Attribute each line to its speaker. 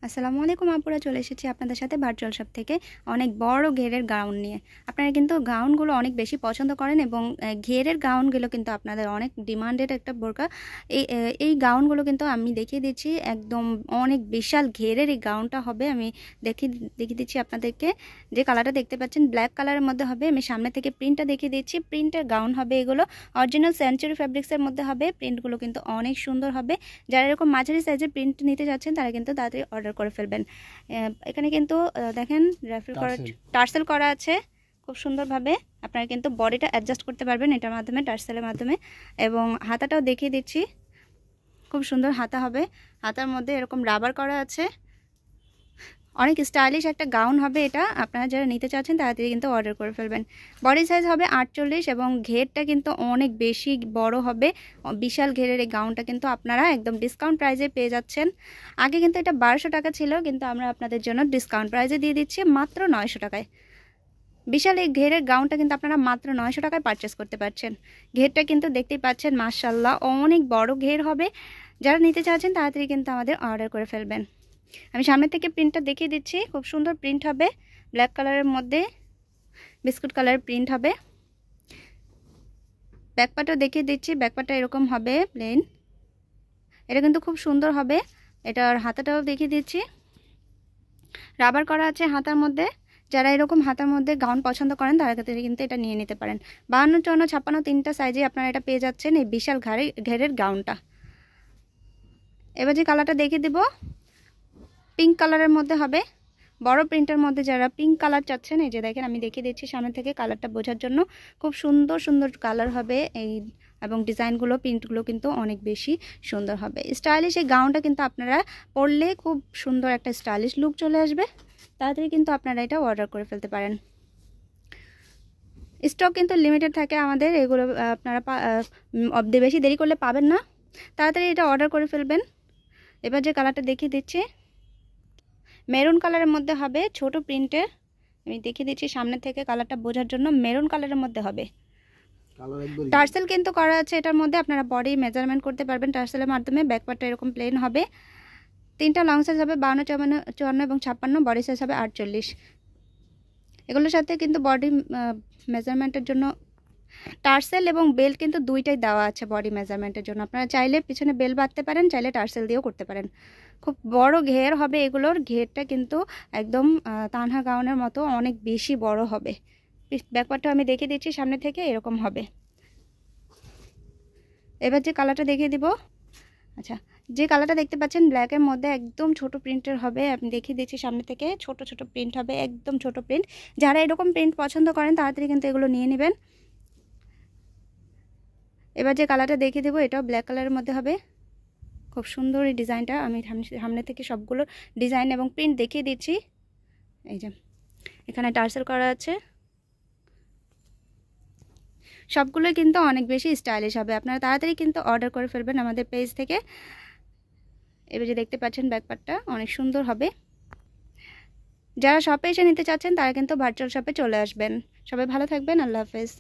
Speaker 1: আসসালামু আলাইকুম আপুরা, চলে এসেছি আপনাদের সাথে ভার্চুয়াল শপ থেকে অনেক বড় ঘেরের গাউন নিয়ে। আপনারা কিন্তু গাউনগুলো অনেক বেশি পছন্দ করেন এবং ঘেরের গাউনগুলো কিন্তু আপনাদের অনেক ডিমান্ডেড একটা বোরকা। এই গাউনগুলো কিন্তু আমি দেখিয়ে দিচ্ছি, একদম অনেক বিশাল ঘেরের এই গাউনটা হবে। আমি দেখিয়ে দিচ্ছি আপনাদেরকে। যে কালারটা দেখতে পাচ্ছেন ব্ল্যাক কালারের মধ্যে হবে। আমি সামনে থেকে প্রিন্টটা দেখিয়ে দিচ্ছি। প্রিন্টের গাউন হবে এগুলো, অরিজিনাল সেঞ্চুরি ফ্যাব্রিক্সের মধ্যে হবে। প্রিন্টগুলো কিন্তু অনেক সুন্দর হবে। যারা এরকম মাঝারি সাইজের প্রিন্ট নিতে যাচ্ছেন তারা কিন্তু তাড়াতাড়ি অর্ডার করে ফেলবেন। এখানে কিন্তু দেখেন র্যাফেল করা, টার্সেল করা আছে খুব সুন্দরভাবে। আপনারা কিন্তু বডিটা অ্যাডজাস্ট করতে পারবেন এটার মাধ্যমে, টার্সেলের মাধ্যমে। এবং হাতাটাও দেখিয়ে দিচ্ছি, খুব সুন্দর হাতা হবে। হাতার মধ্যে এরকম রাবার করা আছে। অনেক স্টাইলিশ একটা গাউন হবে এটা। আপনারা যারা নিতে চাচ্ছেন তাড়াতাড়ি কিন্তু অর্ডার করে ফেলবেন। বডি সাইজ হবে 48 এবং ঘেরটা কিন্তু অনেক বেশি বড় হবে। বিশাল ঘেরের এই গাউনটা কিন্তু আপনারা একদম ডিসকাউন্ট প্রাইসে পেয়ে যাচ্ছেন। আগে কিন্তু এটা 1200 টাকা ছিল, কিন্তু আমরা আপনাদের জন্য ডিসকাউন্ট প্রাইসে দিয়ে দিচ্ছি মাত্র 900 টাকায়। বিশাল এই ঘেরের গাউনটা কিন্তু আপনারা মাত্র 900 টাকায় পারচেস করতে পারছেন। ঘেরটা কিন্তু দেখতেই পাচ্ছেন, মাশাআল্লাহ অনেক বড় ঘের হবে। যারা নিতে চাচ্ছেন তাড়াতাড়ি কিন্তু আমাদের অর্ডার করে ফেলবেন। আমি সামনে থেকে প্রিন্টটা দেখিয়ে দিচ্ছি, খুব সুন্দর প্রিন্ট হবে। ব্ল্যাক কালারের মধ্যে বিস্কুট কালারের প্রিন্ট হবে। ব্যাকপার্টও দেখিয়ে দিচ্ছি, ব্যাকপার্টটা এরকম হবে প্লেন। এটা কিন্তু খুব সুন্দর হবে। এটার হাতাটাও দেখিয়ে দিচ্ছি, রাবার করা আছে হাতার মধ্যে। যারা এরকম হাতার মধ্যে গাউন পছন্দ করেন তারা কিন্তু এটা নিয়ে নিতে পারেন। 52, 54, 56 তিনটা সাইজে আপনারা এটা পেয়ে যাচ্ছেন এই বিশাল ঘেরের গাউনটা। এবার যে কালারটা দেখিয়ে দেব, পিঙ্ক কালারের মধ্যে হবে, বড় প্রিন্টের মধ্যে। যারা পিঙ্ক কালার চাচ্ছেন, এই যে দেখেন আমি দেখিয়ে দিচ্ছি সামনে থেকে কালারটা বোঝার জন্য। খুব সুন্দর সুন্দর কালার হবে এই, এবং ডিজাইনগুলো প্রিন্টগুলো কিন্তু অনেক বেশি সুন্দর হবে। স্টাইলিশ এই গাউনটা কিন্তু আপনারা পরলে খুব সুন্দর একটা স্টাইলিশ লুক চলে আসবে। তাড়াতাড়ি কিন্তু আপনারা এটা অর্ডার করে ফেলতে পারেন। স্টক কিন্তু লিমিটেড থাকে আমাদের, এগুলো আপনারা বেশি দেরি করলে পাবেন না। তাড়াতাড়ি এটা অর্ডার করে ফেলবেন। এবার যে কালারটা দেখিয়ে দিচ্ছি মেরুন কালারের মধ্যে হবে, ছোট প্রিন্টের। আমি দেখিয়ে দিচ্ছি সামনে থেকে কালারটা বোঝার জন্য। মেরুন কালারের মধ্যে হবে, টার্সেল কিন্তু করা আছে এটার মধ্যে। আপনারা বডি মেজারমেন্ট করতে পারবেন টার্সেলের মাধ্যমে। ব্যাকপার্টটা এরকম প্লেন হবে। তিনটা লং সাইজ হবে 52, 54 এবং 56। বডি সাইজ হবে 48। এগুলোর সাথে কিন্তু বডি মেজারমেন্টের জন্য টার্সেল এবং বেল কিন্তু দুইটাই দেওয়া আছে বডি মেজারমেন্টের জন্য। আপনারা চাইলে পিছনে বেল বাঁধতে পারেন, চাইলে টার্সেল দিয়েও করতে পারেন। খুব বড় ঘের হবে এগুলোর। ঘেরটা কিন্তু একদম তানহা গাউনের মতো অনেক বেশি বড় হবে। ব্যাকপার্টটা আমি দেখিয়ে দিচ্ছি সামনে থেকে এরকম হবে। এবার যে কালারটা দেখিয়ে দিব, আচ্ছা যে কালারটা দেখতে পাচ্ছেন ব্ল্যাকের মধ্যে একদম ছোট প্রিন্টের হবে। আমি দেখিয়ে দিচ্ছি সামনে থেকে, ছোট ছোট প্রিন্ট হবে, একদম ছোট প্রিন্ট। যারা এরকম প্রিন্ট পছন্দ করেন তাড়াতাড়ি কিন্তু এগুলো নিয়ে নেবেন। এবার যে কালারটা দেখিয়ে দেবো এটাও ব্ল্যাক কালারের মধ্যে হবে। খুব সুন্দর এই ডিজাইনটা। আমি সামনে থেকে সবগুলো ডিজাইন এবং প্রিন্ট দেখিয়ে দিচ্ছি। এই যে এখানে টার্সেল করা আছে, সবগুলোই কিন্তু অনেক বেশি স্টাইলিশ হবে। আপনারা তাড়াতাড়ি কিন্তু অর্ডার করে ফেলবেন আমাদের পেজ থেকে। এবার যে দেখতে পাচ্ছেন ব্যাকপার্টটা অনেক সুন্দর হবে। যারা শপে এসে নিতে চাচ্ছেন তারা কিন্তু ভার্চুয়াল শপে চলে আসবেন। সবাই ভালো থাকবেন, আল্লাহ হাফেজ।